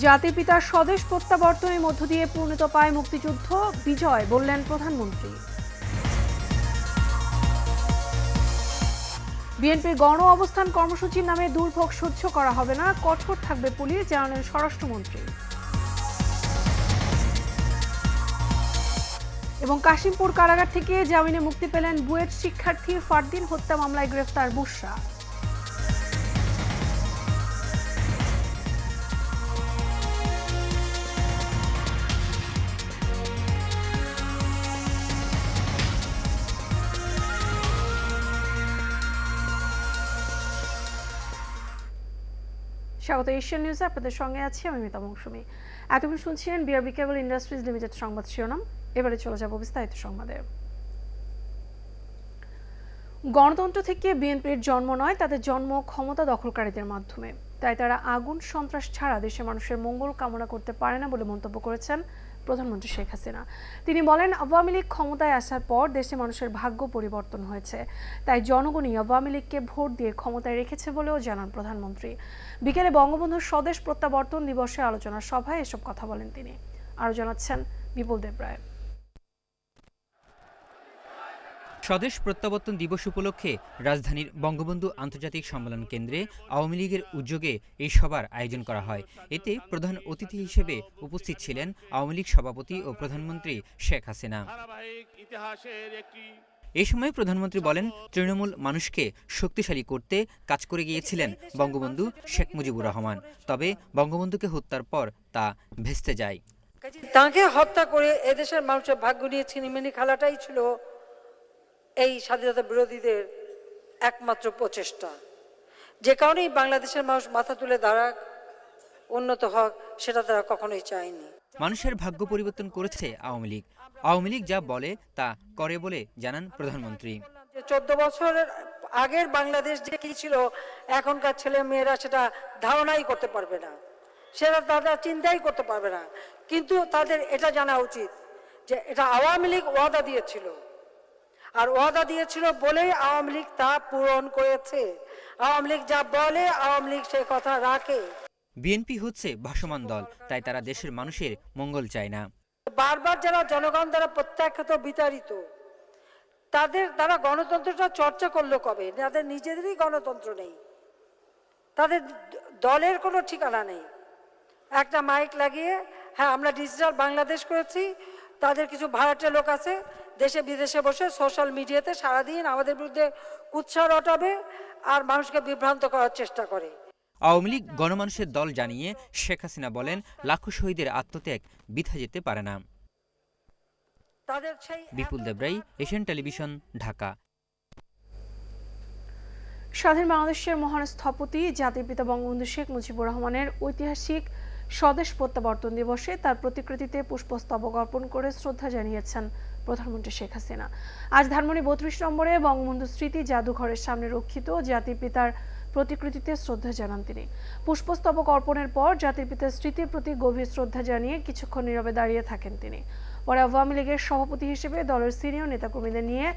জাতির পিতার স্বদেশ প্রত্যাবর্তনের মধ্য দিয়ে পূর্ণতা পায় মুক্তিযুদ্ধ, বিজয় বললেন প্রধানমন্ত্রী। বিএনপির গণ অবস্থান কর্মসূচির নামে দুর্ভোগ সহ্য করা হবে না, কঠোর থাকবে পুলিশ, জানালেন স্বরাষ্ট্রমন্ত্রী। এবং কাশিমপুর কারাগার থেকে জামিনে মুক্তি পেলেন বুয়েট শিক্ষার্থী ফারদিন হত্যা মামলায় গ্রেফতার বুশরা। স্বাগত এশিয়ান নিউজে, আপনাদের সঙ্গে আছি আমি মিতা মৌসুমী। এতক্ষণ শুনছিলেন বিআরবি কেবল ইন্ডাস্ট্রিজ লিমিটেড সংবাদ শিরোনাম। এবারে চলে যাব বিস্তারিত সংবাদে। গণতন্ত্র থেকে বিএনপির জন্ম নয়, তাদের জন্ম ক্ষমতা দখলকারীদের মাধ্যমে। তাই তারা আগুন সন্ত্রাস ছাড়া দেশের মানুষের মঙ্গল কামনা করতে পারে না বলে মন্তব্য করেছেন প্রধানমন্ত্রী শেখ হাসিনা। তিনি বলেন, আওয়ামী লীগ ক্ষমতায় আসার পর দেশে মানুষের ভাগ্য পরিবর্তন হয়েছে, তাই জনগণই আওয়ামী লীগকে ভোট দিয়ে ক্ষমতায় রেখেছে বলেও জানান প্রধানমন্ত্রী। বিকেলে বঙ্গবন্ধুর স্বদেশ প্রত্যাবর্তন দিবসে আলোচনা সভায় এসব কথা বলেন তিনি। আরও জানাচ্ছেন বিপুল দেবরায়। স্বদেশ প্রত্যাবর্তন দিবস উপলক্ষে রাজধানীর বঙ্গবন্ধু আন্তর্জাতিক সম্মেলন কেন্দ্রে আওয়ামী লীগের উদ্যোগে এই সভার আয়োজন করা হয়। এতে প্রধান অতিথি হিসেবে উপস্থিত ছিলেন আওয়ামী লীগ সভাপতি ও প্রধানমন্ত্রী শেখ হাসিনা। এ সময় প্রধানমন্ত্রী বলেন, তৃণমূল মানুষকে শক্তিশালী করতে কাজ করে গিয়েছিলেন বঙ্গবন্ধু শেখ মুজিবুর রহমান। তবে বঙ্গবন্ধুকে হত্যার পর তা ভেস্তে যায়। তাকে হত্যা করে এদেশের মানুষের ভাগ্য নিয়ে ছিনিমিনি খেলাটাই ছিল এই স্বাধীনতা বিরোধীদের একমাত্র প্রচেষ্টা। যে কারণেই বাংলাদেশের মানুষ মাথা তুলে দাঁড়াক, উন্নত হোক, সেটা তারা কখনোই চায়নি। মানুষের ভাগ্য পরিবর্তন করেছে আওয়ামী লীগ। আওয়ামী লীগ যা বলে তা করে বলে জানান প্রধানমন্ত্রী। 14 বছরের আগের বাংলাদেশ যে কি ছিল, এখনকার ছেলে মেয়েরা সেটা ধারণাই করতে পারবে না, সেটা তারা চিন্তাই করতে পারবে না। কিন্তু তাদের এটা জানা উচিত যে এটা আওয়ামী লীগ ওয়াদা দিয়েছিল, আর ওয়াদা দিয়েছিল বলেই আওয়ামী লীগ তা পূরণ করেছে। আওয়ামী লীগ যা বলে আওয়ামী লীগ সেই কথা রাখে। বিএনপি হচ্ছে ভাসমান দল, তাই তারা দেশের মানুষের মঙ্গল চায় না। বারবার যারা জনগণ দ্বারা প্রত্যাখ্যাত বিতাড়িত, তারা গণতন্ত্রটা চর্চা করলো কবে? তাদের নিজেদেরই গণতন্ত্র নেই, তাদের দলের কোনো ঠিকানা নেই। একটা মাইক লাগিয়ে, হ্যাঁ আমরা ডিজিটাল বাংলাদেশ করেছি, তাদের কিছু ভাড়াটে লোক আছে দেশে বিদেশে বসে সোশ্যাল মিডিয়াতে সারাদিন আমাদের বিরুদ্ধে কুৎসা রটাবে আর মানুষকে বিভ্রান্ত করার চেষ্টা করে। আওয়ামী লীগ গণমানুষের দল জানিয়ে শেখ হাসিনা বলেন, লাখো শহীদের আত্মত্যাগ বৃথা যেতে পারে না। বিপুল দেবরাই, এশিয়ান টেলিভিশন, ঢাকা। স্বাধীন বাংলাদেশের মহান স্থপতি জাতির পিতা বঙ্গবন্ধু শেখ মুজিবুর রহমানের ঐতিহাসিক স্বদেশ প্রত্যাবর্তন দিবসে তার প্রতিকৃতিতে পুষ্পস্তবক অর্পণ করে শ্রদ্ধা জানিয়েছেন প্রধানমন্ত্রী শেখ হাসিনা। আজ ধানমন্ডি 32 নম্বরে বঙ্গবন্ধু স্মৃতি জাদুঘরের সামনে রক্ষিত জাতির পিতার প্রতিকৃতিতে শ্রদ্ধা জানান তিনি। পুষ্পস্তবক অর্পণের পর জাতির পিতার স্মৃতির প্রতি গভীর শ্রদ্ধা জানিয়ে কিছুক্ষণ নীরবে দাঁড়িয়ে থাকেন তিনি। পরে আওয়ামী লীগের সভাপতি হিসেবে দলের সিনিয়র নেতাকর্মীদের নিয়ে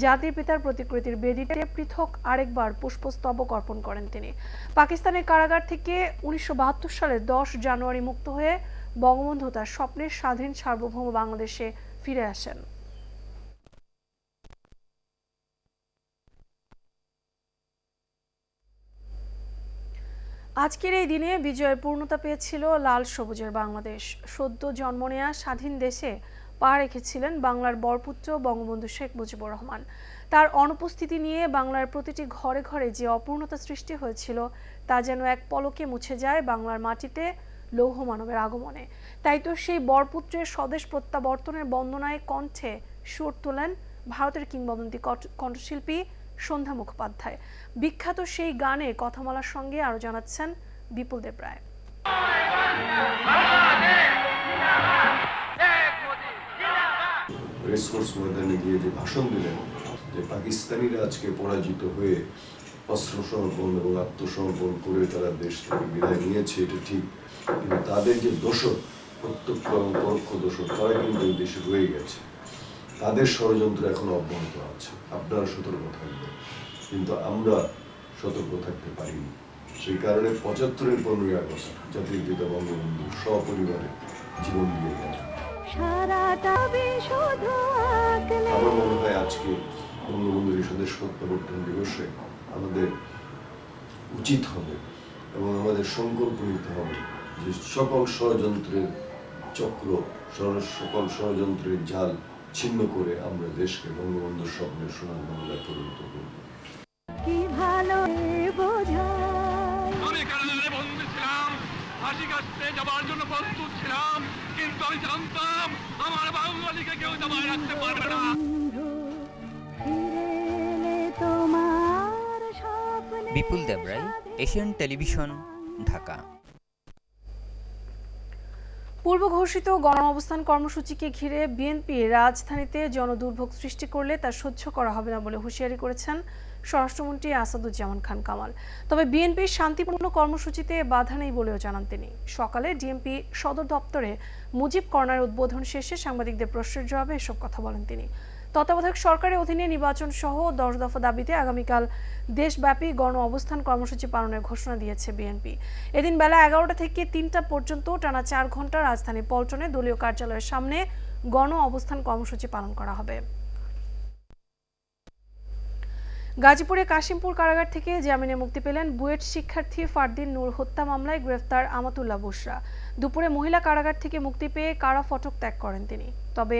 জাতির পিতার প্রতিকৃতির বেদিতে পৃথক আরেকবার পুষ্পস্তবক অর্পণ করেন তিনি। পাকিস্তানের কারাগার থেকে 1972 সালের 10 জানুয়ারি মুক্ত হয়ে বঙ্গবন্ধু তার স্বপ্নের স্বাধীন সার্বভৌম বাংলাদেশে ফিরে আসেন। আজকের এই দিনে বিজয়ের পূর্ণতা পেয়েছিল লাল সবুজের বাংলাদেশ। সদ্য জন্ম নেয়া স্বাধীন দেশে পা রেখেছিলেন বাংলার বরপুত্র বঙ্গবন্ধু শেখ মুজিবুর রহমান। তার অনুপস্থিতি নিয়ে বাংলার প্রতিটি ঘরে ঘরে যে অপূর্ণতা সৃষ্টি হয়েছিল তা যেন এক পলকে মুছে যায় বাংলার মাটিতে লৌহ মানবের আগমনে। তাই তো সেই বরপুত্রের স্বদেশ প্রত্যাবর্তনের বন্দনায় কণ্ঠে সুর তোলেন ভারতের কিংবদন্তি কণ্ঠশিল্পী সন্ধ্যা মুখোপাধ্যায়। বিখ্যাত সেই গানে কথামালার সঙ্গে আরো জানাচ্ছেন বিপুল দেবরায়। রেসকোর্স ময়দানে গিয়ে যে ভাষণ দিলেন যে পাকিস্তানিরা আজকে পরাজিত হয়ে অস্ত্র সমর্পণ এবং আত্মসমর্পণ করে তারা দেশ থেকে বিদায় নিয়েছে, এটা ঠিক, কিন্তু তাদের যে দোষর, প্রত্যক্ষ এবং পরোক্ষ দোষর, তারা কিন্তু এই দেশে রয়ে গেছে। তাদের ষড়যন্ত্র এখন অব্যাহত আছে। আপনারা সতর্ক থাকবেন, কিন্তু আমরা সতর্ক থাকতে পারিনি। সেই কারণে 75-এর 15ই আগস্ট জাতির পিতা বঙ্গবন্ধু সপরিবারে জীবন দিয়ে গেলেন। আমার মনে হয় আজকে বঙ্গবন্ধুর স্বদেশ প্রত্যাবর্তন দিবসে আমাদের উচিত হবে এবং আমাদের সংকল্প নিতে হবে যে সকল ষড়যন্ত্রের চক্র, সকল ষড়যন্ত্রের জাল ছিন্ন করে আমরা দেশকে বঙ্গবন্ধুর স্বপ্নের সোনার বাংলায় পরিণত করব। আমি কারাগারে বন্দী ছিলাম, ফাঁসি কাটতে যাবার জন্য প্রস্তুত ছিলাম, কিন্তু আমি জানতাম আমার বাঙালিকে কেউ দাবায় রাখতে পারবে না। বিপুল দেবরাই, এশিয়ান টেলিভিশন, ঢাকা। পূর্ব ঘোষিত গণঅবস্থান কর্মসূচিকে ঘিরে বিএনপি রাজধানীতে জনদুর্ভোগ সৃষ্টি করলে তা সহ্য করা হবে না বলে হুঁশিয়ারি করেছেন স্বরাষ্ট্রমন্ত্রী আসাদুজ্জামান খান কামাল। তবে বিএনপির শান্তিপূর্ণ কর্মসূচিতে বাধা নেই বলেও জানান তিনি। সকালে ডিএমপি সদর দপ্তরে মুজিব কর্নার উদ্বোধন শেষে সাংবাদিকদের প্রশ্নের জবাবে এসব কথা বলেন তিনি। তত্ত্বাবধায়ক সরকারের অধীনে নির্বাচন সহ 10 দফা দাবিতে আগামীকাল দেশব্যাপী গণ অবস্থান কর্মসূচি পালনের ঘোষণা দিয়েছে বিএনপি। এদিন বেলা 11টা থেকে 3টা পর্যন্ত টানা 4 ঘন্টা রাজধানী পল্টনে দলীয় কার্যালয়ের সামনে গণ অবস্থান কর্মসূচি পালন করা হবে। গাজীপুরে কাশিমপুর কারাগার থেকে জামিনে মুক্তি পেলেন বুয়েট শিক্ষার্থী ফারদিন নূর হত্যা মামলায় গ্রেফতার আমাতুল্লাহ বুশরা। দুপুরে মহিলা কারাগার থেকে মুক্তি পেয়ে কারা ফটক ত্যাগ করেন তিনি। তবে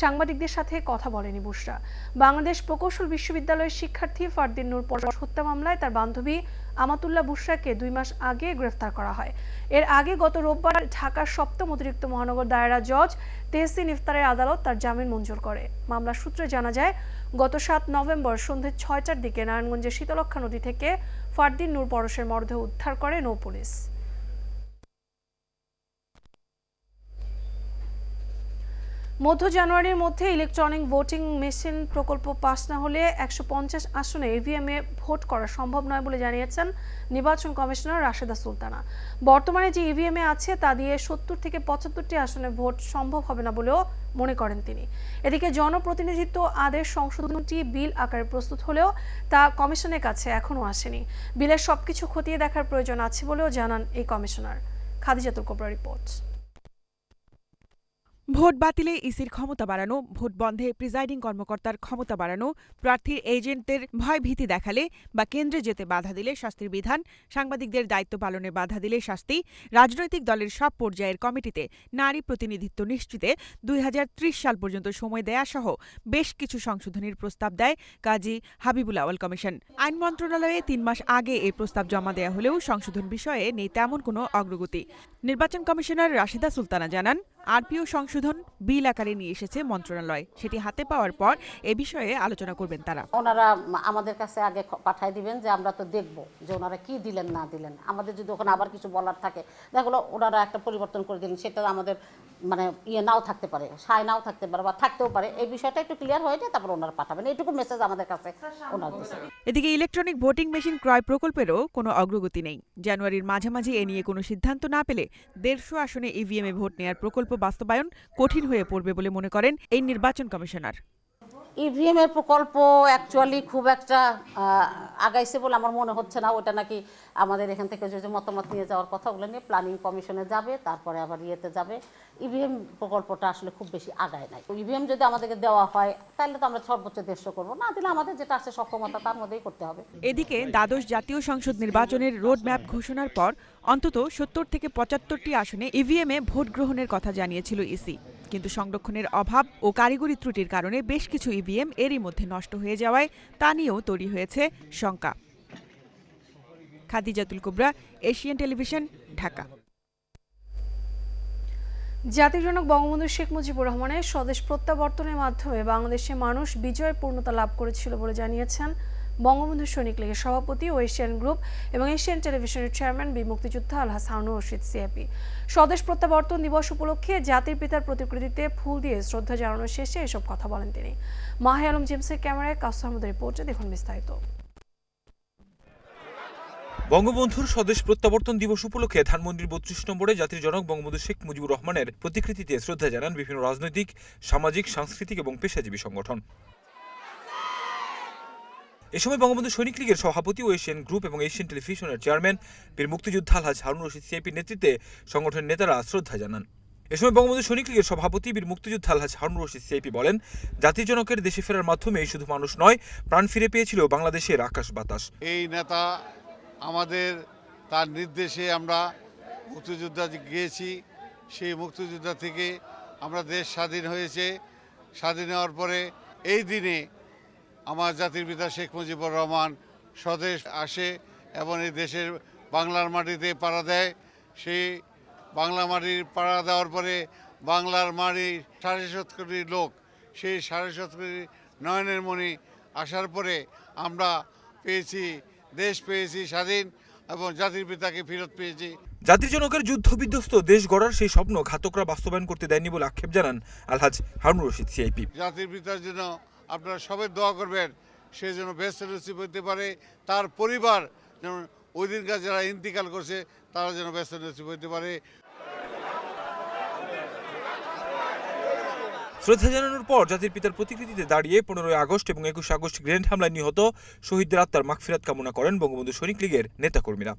সাংবাদিকদের সাথে কথা বলেনি বুশরা। বাংলাদেশ প্রকৌশল বিশ্ববিদ্যালয়ের শিক্ষার্থী ফারদিন নূর পরশ হত্যা মামলায় তার বান্ধবী আমাতুল্লাহ বুশরাকে 2 মাস আগে গ্রেফতার করা হয়। এর আগে গত রোববার ঢাকার 7ম অতিরিক্ত মহানগর দায়রা জজ তেহসিন ইফতারের আদালত তার জামিন মঞ্জুর করে। মামলার সূত্রে জানা যায়, গত 7 নভেম্বর সন্ধ্যে 6টার দিকে নারায়ণগঞ্জের শীতলক্ষা নদী থেকে ফারদিন নূর পরশের মরদেহ উদ্ধার করে নৌ পুলিশ। মধ্য জানুয়ারির মধ্যে ইলেকট্রনিক ভোটিং মেশিন প্রকল্প পাস না হলে 150 আসনে ইভিএমে ভোট করা সম্ভব নয় বলে জানিয়েছেন নির্বাচন কমিশনার রাশেদা সুলতানা। বর্তমানে যে ইভিএমে আছে তা দিয়ে 70 থেকে 75টি আসনে ভোট সম্ভব হবে না বলেও মনে করেন তিনি। এদিকে জনপ্রতিনিধিত্ব আদেশ সংশোধনটি বিল আকারে প্রস্তুত হলেও তা কমিশনের কাছে এখনো আসেনি। বিলের সবকিছু খতিয়ে দেখার প্রয়োজন আছে বলেও জানান এই কমিশনার। খাদিজাতুল কোবরা রিপোর্ট। ভোট বাতিলে ইসির ক্ষমতা বাড়ানো, ভোট বন্ধে প্রিজাইডিং কর্মকর্তার ক্ষমতা বাড়ানো, প্রার্থীর এজেন্টদের ভয়ভীতি দেখালে বা কেন্দ্রে যেতে বাধা দিলে শাস্তির বিধান, সাংবাদিকদের দায়িত্ব পালনে বাধা দিলে শাস্তি, রাজনৈতিক দলের সব পর্যায়ের কমিটিতে নারী প্রতিনিধিত্ব নিশ্চিতে 2030 সাল পর্যন্ত সময় দেয়া সহ বেশ কিছু সংশোধনীর প্রস্তাব দেয় কাজী হাবিবুল আওয়াল কমিশন। আইন মন্ত্রণালয়ে 3 মাস আগে এই প্রস্তাব জমা দেয়া হলেও সংশোধন বিষয়ে নেই তেমন কোনো অগ্রগতি। নির্বাচন কমিশনার রাশেদা সুলতানা জানান, আরপিও সংশোধন বিল আকারে নিয়ে এসেছে মন্ত্রণালয়। সেটি হাতে পাওয়ার পর এ বিষয়ে আলোচনা করবেন তারা। ওনারা আমাদের কাছে আগে পাঠিয়ে দিবেন যে আমরা তো দেখব যে ওনারা কি দিলেন না দিলেন। আমাদের যদি ওখানে আবার কিছু বলার থাকে, দেখলো ওনারা একটা পরিবর্তন করে দিলেন, সেটা আমাদের মানে নাও থাকতে পারে, সায় নাও থাকতে পারে বা থাকতেও পারে। এই বিষয়টা একটু ক্লিয়ার হয়ে যায়, তারপর ওনারা পাঠাবেন। এইটুকু মেসেজ আমাদের কাছে ওনার দিয়েছে। এদিকে ইলেকট্রনিক ভোটিং মেশিন ক্রয় প্রকল্পেরও কোনো অগ্রগতি নেই। জানুয়ারির মাঝামাঝি এ নিয়ে কোনো সিদ্ধান্ত না পেলে 150 আসনে ইভিএমে ভোট নেয়ার প্রকল্প বাস্তবায়ন কঠিন হয়ে পড়বে বলে মনে করেন এই নির্বাচন কমিশনার। ইভিএম এর প্রকল্প অ্যাকচুয়ালি খুব একটা আগাইছে বলে আমার মনে হচ্ছে না। ওটা নাকি আমাদের এখান থেকে যে মতামত নিয়ে যাওয়ার কথা, ওগুলো নিয়ে প্ল্যানিং কমিশনে যাবে, তারপরে আবার ইয়েতে যাবে। ইভিএম প্রকল্পটা আসলে খুব বেশি আগায় নাই। ইভিএম যদি আমাদেরকে দেওয়া হয় তাহলে তো আমরা সর্বোচ্চ 150 করবো, না দিলে আমাদের যেটা আছে সক্ষমতা তার মধ্যেই করতে হবে। এদিকে দ্বাদশ জাতীয় সংসদ নির্বাচনের রোডম্যাপ ঘোষণার পর অন্তত 70 থেকে 75টি আসনে ইভিএমে ভোট গ্রহণের কথা জানিয়েছিল ইসি। কিন্তু সংরক্ষণের অভাব ও কারিগরি ত্রুটির কারণে বেশ কিছু ইভিএম এরই মধ্যে নষ্ট হয়ে যাওয়ায় তা নিয়েও তৈরি হয়েছে শঙ্কা। খাদিজাতুল কোবরা, এশিয়ান টেলিভিশন, ঢাকা। জাতির জনক বঙ্গবন্ধু শেখ মুজিবুর রহমানের স্বদেশ প্রত্যাবর্তনের মাধ্যমে বাংলাদেশের মানুষ বিজয়ের পূর্ণতা লাভ করেছিল বলে জানিয়েছেন বঙ্গবন্ধু সৈনিক লীগের সভাপতি ও এশিয়ান গ্রুপ এবং এশিয়ান টেলিভিশনের চেয়ারম্যান বীর মুক্তিযোদ্ধা আলহাজ হারুনুর রশিদ সিএপি। স্বদেশ প্রত্যাবর্তন দিবস উপলক্ষে জাতির পিতার প্রতিকৃতিতে ফুল দিয়ে শ্রদ্ধা জানানোর শেষে এসব কথা বলেন তিনি। মাহে আলম জেমসের ক্যামেরায় কাসু আহমদের রিপোর্টে দেখুন বিস্তারিত। বঙ্গবন্ধুর স্বদেশ প্রত্যাবর্তন দিবস উপলক্ষে ধানমন্ডির 32 নম্বরে জাতির জনক বঙ্গবন্ধু শেখ মুজিবুর রহমানের প্রতিকৃতিতে শ্রদ্ধা জানান বিভিন্ন রাজনৈতিক, সামাজিক, সাংস্কৃতিক এবং পেশাজীবী সংগঠন। এ সময় বঙ্গবন্ধু সৈনিক লীগের সভাপতি ও এশিয়ান গ্রুপ এবং এশিয়ান টেলিভিশনের চেয়ারম্যান বীর মুক্তিযোদ্ধা আলহাজ হারুন রশিদ সিআইপির নেতৃত্বে সংগঠনের নেতারা শ্রদ্ধা জানান। এ সময় বঙ্গবন্ধু সৈনিক লীগের সভাপতি বীর মুক্তিযোদ্ধা আলহাজ হারুন রশিদ সিআইপি বলেন, জাতির জনকের দেশে ফেরার মাধ্যমে শুধু মানুষ নয়, প্রাণ ফিরে পেয়েছিল বাংলাদেশের আকাশ বাতাস। এই নেতা আমাদের, তার নির্দেশে আমরা মুক্তিযোদ্ধা গিয়েছি। সেই মুক্তিযোদ্ধা থেকে আমরা দেশ স্বাধীন হয়েছে। স্বাধীন হওয়ার পরে এই দিনে আমার জাতির পিতা শেখ মুজিবুর রহমান স্বদেশ আসে এবং এই দেশের বাংলার মাটিতে পাড়া দেয়। সেই বাংলা মাটির পাড়া দেওয়ার পরে বাংলার মাটির ৭.৫ কোটি লোক, সেই ৭.৫ কোটি নয়নের মণি আসার পরে আমরা পেয়েছি, দেশ পেয়েছি স্বাধীন এবং জাতির পিতাকে ফেরত পেয়েছি। জাতির জনকের যুদ্ধ বিধ্বস্ত দেশ গড়ার সেই স্বপ্ন ঘাতকরা বাস্তবায়ন করতে দেয়নি বলে আক্ষেপ জানান আলহাজ হারুন রশিদ সিআইপি। জাতির পিতার জন্য আপনারা সবাই দোয়া করবেন, সে যেন বেস্ট নসিব হতে পারে, তার পরিবার যেন ওই দিনকার যারা ইন্তিকাল করছে তারা যেন বেস্ট নসিব হতে পারে। শ্রদ্ধা জানানোর পর জাতির পিতার প্রতিকৃতিতে দাঁড়িয়ে 15 আগস্ট এবং 21 আগস্ট গ্রেনেড হামলায় নিহত শহীদদের আত্মার মাগফিরাত কামনা করেন বঙ্গবন্ধু সৈনিক লীগের নেতাকর্মীরা।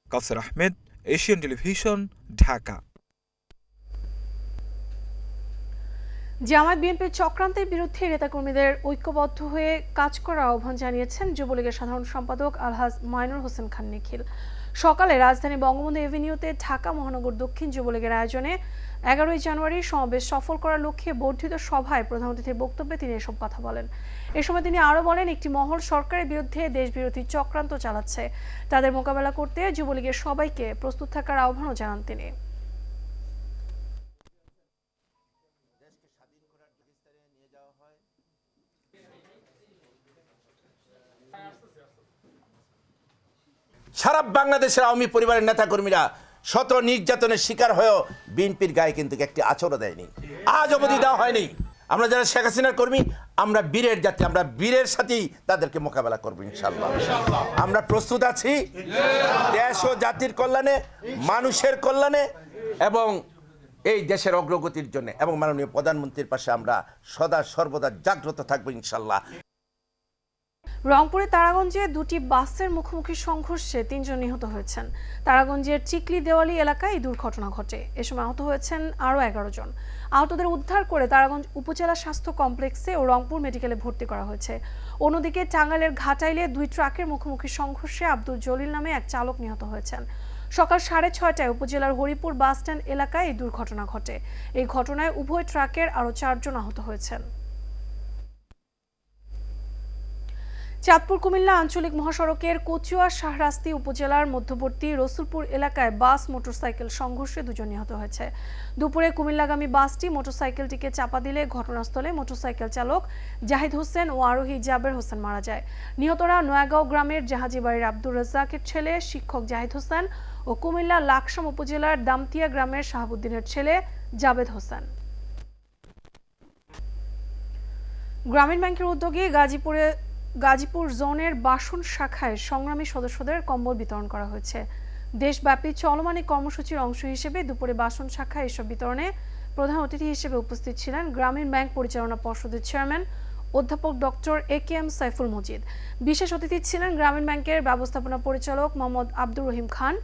কাউসার আহমেদ, এশিয়ান টেলিভিশন, ঢাকা। জামায়াত বিএনপির চক্রান্তের বিরুদ্ধে নেতাকর্মীদের ঐক্যবদ্ধ হয়ে কাজ করার আহ্বান জানিয়েছেন যুবলীগের সাধারণ সম্পাদক আলহাজ মাইনুর হোসেন খান নিখিল। সকালে রাজধানী বঙ্গবন্ধু এভিনিউতে ঢাকা মহানগর দক্ষিণ যুবলীগের আয়োজনে 11 জানুয়ারি সমাবেশ সফল করার লক্ষ্যে বর্ধিত সভায় প্রধান অতিথির বক্তব্যে তিনি এসব কথা বলেন। এ সময় তিনি আরও বলেন, একটি মহল সরকারের বিরুদ্ধে দেশবিরোধী চক্রান্ত চালাচ্ছে, তাদের মোকাবেলা করতে যুবলীগের সবাইকে প্রস্তুত থাকার আহ্বানও জানান তিনি। সারা বাংলাদেশের আওয়ামী পরিবারের নেতাকর্মীরা শত নির্যাতনের শিকার হয়েও বিএনপির গায়ে কিন্তু একটি আঁচড়ও দেয়নি, আজ অবধি দেওয়া হয়নি। আমরা যারা শেখ হাসিনার কর্মী, আমরা বীরের জাতি, আমরা বীরের সাথেই তাদেরকে মোকাবেলা করবো ইনশাআল্লাহ। আমরা প্রস্তুত আছি দেশ ও জাতির কল্যাণে, মানুষের কল্যাণে এবং এই দেশের অগ্রগতির জন্য, এবং মাননীয় প্রধানমন্ত্রীর পাশে আমরা সদা সর্বদা জাগ্রত থাকবো ইনশাআল্লাহ। রংপুরে তারাগঞ্জে দুটি বাসের মুখোমুখি সংঘর্ষে 3 জন নিহত হয়েছেন। তারাগঞ্জের চিকলি দেওয়ালি এলাকায় এই দুর্ঘটনা ঘটে। এ সময় আহত হয়েছেন আরও 11 জন। আহতদের উদ্ধার করে তারাগঞ্জ উপজেলা স্বাস্থ্য কমপ্লেক্সে ও রংপুর মেডিকেলে ভর্তি করা হয়েছে। অন্যদিকে টাঙ্গাইলের ঘাটাইলে 2 ট্রাকের মুখোমুখি সংঘর্ষে আব্দুল জলিল নামে এক চালক নিহত হয়েছেন। সকাল 6:30টায় উপজেলার হরিপুর বাসস্ট্যান্ড এলাকায় এই দুর্ঘটনা ঘটে। এই ঘটনায় উভয় ট্রাকের আরও 4 জন আহত হয়েছেন। চাঁদপুর কুমিল্লা আঞ্চলিক মহাসড়কের কচুয়া শাহরাস্তি উপজেলার মধ্যবর্তী রসুলপুর এলাকায় বাস মোটরসাইকেল সংঘর্ষে 2 জন নিহত হয়েছে। দুপুরে কুমিল্লাগামী বাসটি মোটরসাইকেলটিকে চাপা দিলে ঘটনাস্থলে মোটরসাইকেল চালক জাহিদ হোসেন ও আরোহী জাবের হোসেন মারা যায়। নিহতরা নয়াগাঁও গ্রামের জাহাজি বাড়ির আব্দুর রাজ্জাকের ছেলে শিক্ষক জাহিদ হোসেন ও কুমিল্লা লাকসাম উপজেলার দামতিয়া গ্রামের শাহাবুদ্দিনের ছেলে জাবেদ হোসেন। গ্রামীণ ব্যাংকের উদ্যোগে গাজীপুর জোনের বাসন শাখায় সংগ্রামী সদস্যদের কম্বল বিতরণ করা হয়েছে। দেশব্যাপী চলমান কর্মসূচির অংশ হিসেবে দুপুরে বাসন শাখায় এসব বিতরণে প্রধান অতিথি হিসেবে উপস্থিত ছিলেন গ্রামীণ ব্যাংক পরিচালনা পর্ষদের চেয়ারম্যান অধ্যাপক ডক্টর AKM সাইফুল মজিদ। বিশেষ অতিথি ছিলেন গ্রামীণ ব্যাংকের ব্যবস্থাপনা পরিচালক মোহাম্মদ আব্দুর রহিম খান,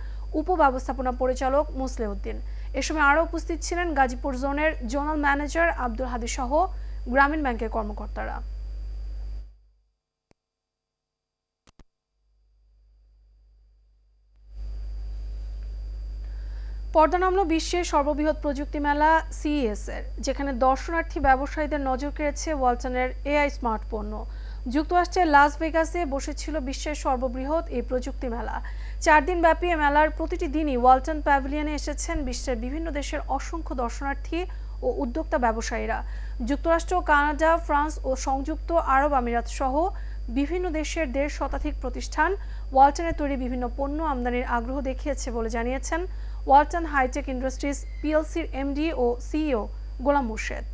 উপব্যবস্থাপনা পরিচালক মুসলেউদ্দিন। এ সময় আরও উপস্থিত ছিলেন গাজীপুর জোনের জোনাল ম্যানেজার আব্দুল হাদি সহ গ্রামীণ ব্যাংকের কর্মকর্তারা। পর্দা নামলো বিশ্বের সর্ববৃহৎ প্রযুক্তি মেলা CES এর, যেখানে দর্শনার্থী ব্যবসায়ীদের নজর কেড়েছে ওয়ালটনের AI স্মার্ট পণ্য। যুক্তরাষ্ট্রের লাস ভেগাসে বসেছিল বিশ্বের সর্ববৃহৎ এই প্রযুক্তি মেলা। 4 দিন ব্যাপী এ মেলার প্রতিটি দিনই ওয়ালটন প্যাভিলিয়নে এসেছেন বিশ্বের বিভিন্ন দেশের অসংখ্য দর্শনার্থী ও উদ্যোক্তা ব্যবসায়ীরা। যুক্তরাষ্ট্র, কানাডা, ফ্রান্স ও সংযুক্ত আরব আমিরাত সহ বিভিন্ন দেশের 1.5 শতাধিক প্রতিষ্ঠান ওয়ালটনের তৈরি বিভিন্ন পণ্য আমদানির আগ্রহ দেখিয়েছে বলে জানিয়েছেন ওয়ালটন হাইটেক ইন্ডাস্ট্রিজ PLCর MD ও CEO গোলাম মুর্শেদ।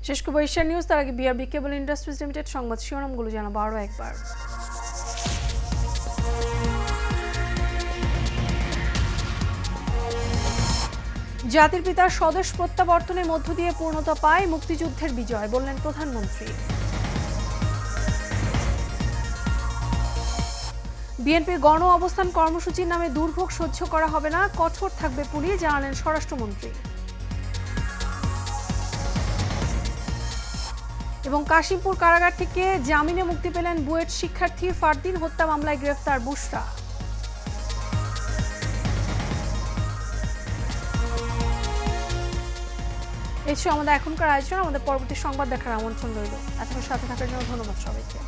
শেষ করব এশিয়ান নিউজ, তার আগে BRB কেবল ইন্ডাস্ট্রিজ লিমিটেড সংবাদ শিরোনামগুলো জানাবো আরও একবার। জাতির পিতার স্বদেশ প্রত্যাবর্তনের মধ্য দিয়ে পূর্ণতা পায় মুক্তিযুদ্ধের বিজয়, বললেন প্রধানমন্ত্রী। বিএনপির গণ অবস্থান কর্মসূচির নামে দুর্ভোগ সহ্য করা হবে না, কঠোর থাকবে পুলিশ, জানালেন স্বরাষ্ট্রমন্ত্রী। এবং কাশিমপুর কারাগার থেকে জামিনে মুক্তি পেলেন বুয়েট শিক্ষার্থী ফারদিন হত্যা মামলায় গ্রেফতার বুশরা। এই ছিল আমাদের এখনকার আয়োজন। আমাদের পরবর্তী সংবাদ দেখার আমন্ত্রণ রইল। এতক্ষণ সাথে থাকার জন্য ধন্যবাদ সবাইকে।